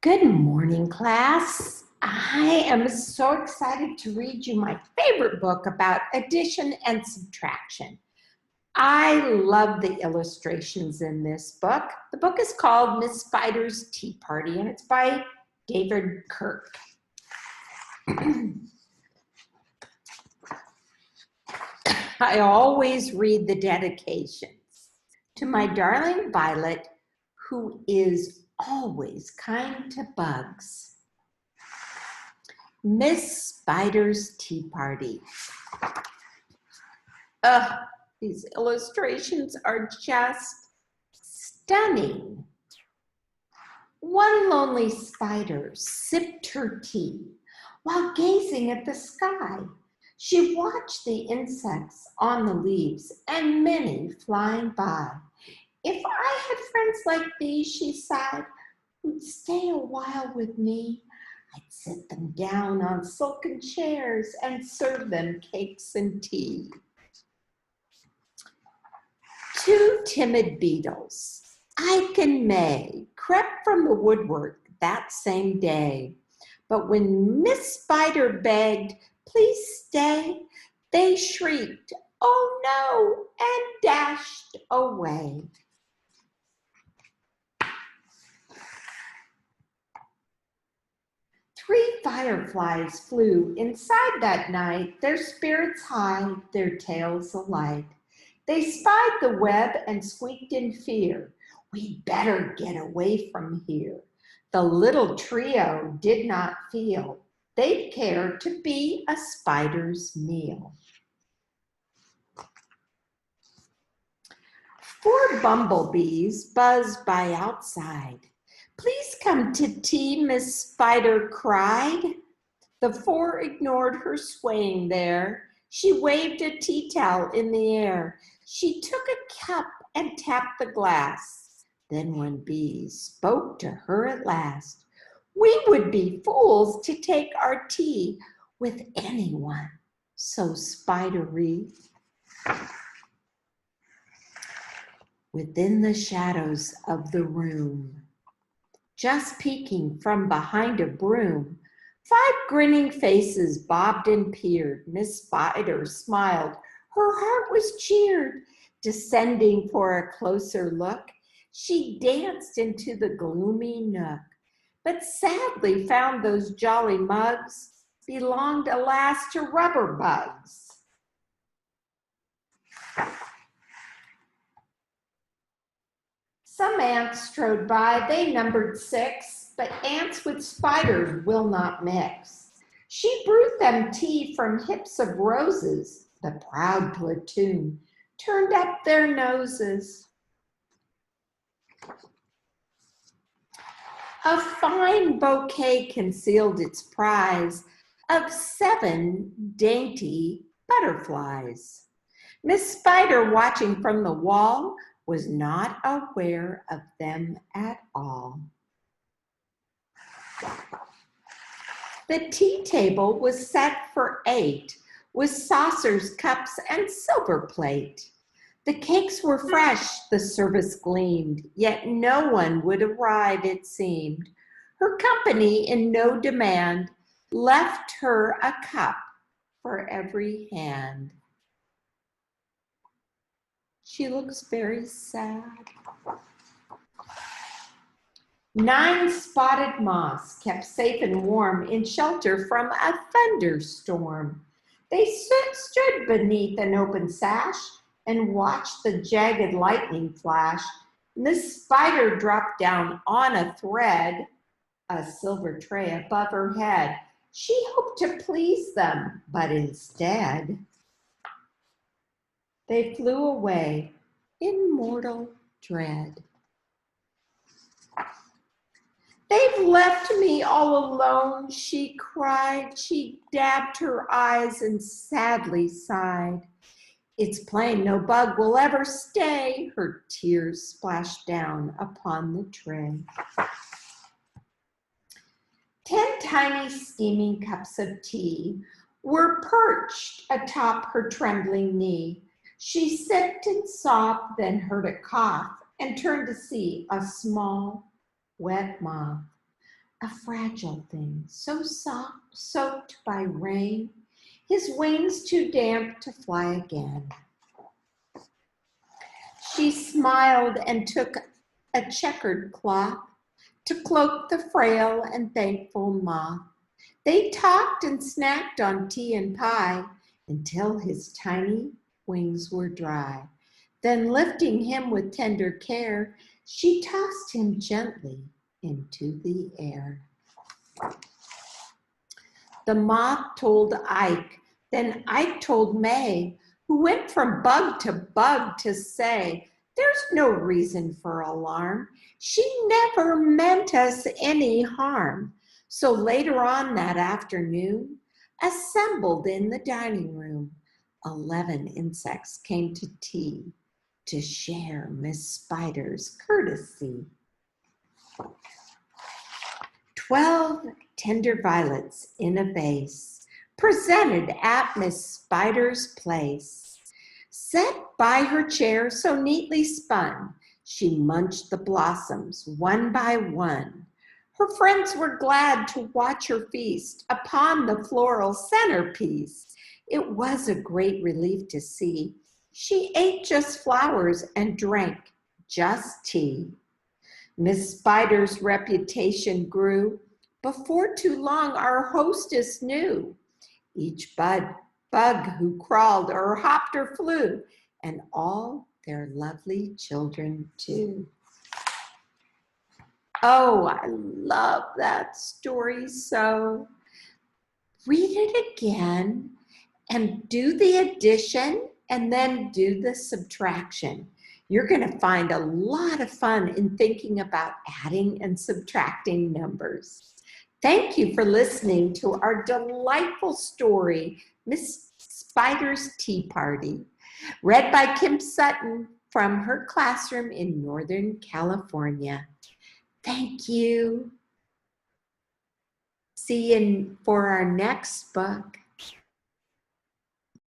Good morning, class. I am so excited to read you my favorite book about addition and subtraction. I love the illustrations in this book. The book is called Miss Spider's Tea Party, and it's by David Kirk. I always read the dedications. To my darling Violet, who is always kind to bugs. Miss Spider's Tea Party. These illustrations are just stunning. One lonely spider sipped her tea while gazing at the sky. She watched the insects on the leaves and many flying by. If I had friends like these, she sighed, who'd stay a while with me, I'd sit them down on silken chairs and serve them cakes and tea. Two timid beetles, Ike and May, crept from the woodwork that same day. But when Miss Spider begged, please stay, they shrieked, oh no, and dashed away. Three fireflies flew inside that night, their spirits high, their tails alight. They spied the web and squeaked in fear, we'd better get away from here. The little trio did not feel they'd care to be a spider's meal. 4 bumblebees buzzed by outside. Please come to tea, Miss Spider cried. The 4 ignored her swaying there. She waved a tea towel in the air. She took a cup and tapped the glass. Then one bee spoke to her at last. We would be fools to take our tea with anyone so spidery. Within the shadows of the room, just peeking from behind a broom, 5 grinning faces bobbed and peered. Miss Spider smiled. Her heart was cheered. Descending for a closer look, she danced into the gloomy nook, but sadly found those jolly mugs belonged, alas, to rubber bugs. Some ants strode by, they numbered 6, but ants with spiders will not mix. She brewed them tea from hips of roses. The proud platoon turned up their noses. A fine bouquet concealed its prize of 7 dainty butterflies. Miss Spider, watching from the wall, was not aware of them at all. The tea table was set for 8, with saucers, cups, and silver plate. The cakes were fresh, the service gleamed, yet no one would arrive, it seemed. Her company, in no demand, left her a cup for every hand. She looks very sad. 9 spotted moths, kept safe and warm in shelter from a thunderstorm. They stood beneath an open sash and watched the jagged lightning flash. Miss Spider dropped down on a thread, a silver tray above her head. She hoped to please them, but instead, they flew away in mortal dread. They've left me all alone, she cried. She dabbed her eyes and sadly sighed. It's plain no bug will ever stay. Her tears splashed down upon the tray. 10 tiny steaming cups of tea were perched atop her trembling knee. She sipped and sobbed, then heard a cough, and turned to see a small, wet moth, a fragile thing, so soft, soaked by rain, his wings too damp to fly again. She smiled and took a checkered cloth to cloak the frail and thankful moth. They talked and snacked on tea and pie until his tiny wings were dry. Then lifting him with tender care, she tossed him gently into the air. The moth told Ike, then Ike told May, who went from bug to say, there's no reason for alarm. She never meant us any harm. So later on that afternoon, assembled in the dining room, 11 insects came to tea to share Miss Spider's courtesy. 12 tender violets in a vase, presented at Miss Spider's place. Set by her chair so neatly spun, she munched the blossoms one by one. Her friends were glad to watch her feast upon the floral centerpiece. It was a great relief to see. She ate just flowers and drank just tea. Miss Spider's reputation grew. Before too long, our hostess knew each bug who crawled or hopped or flew, and all their lovely children too. Oh, I love that story so. Read it again and do the addition and then do the subtraction. You're going to find a lot of fun in thinking about adding and subtracting numbers. Thank you for listening to our delightful story, Miss Spider's Tea Party, read by Kim Sutton from her classroom in Northern California. Thank you. See you for our next book.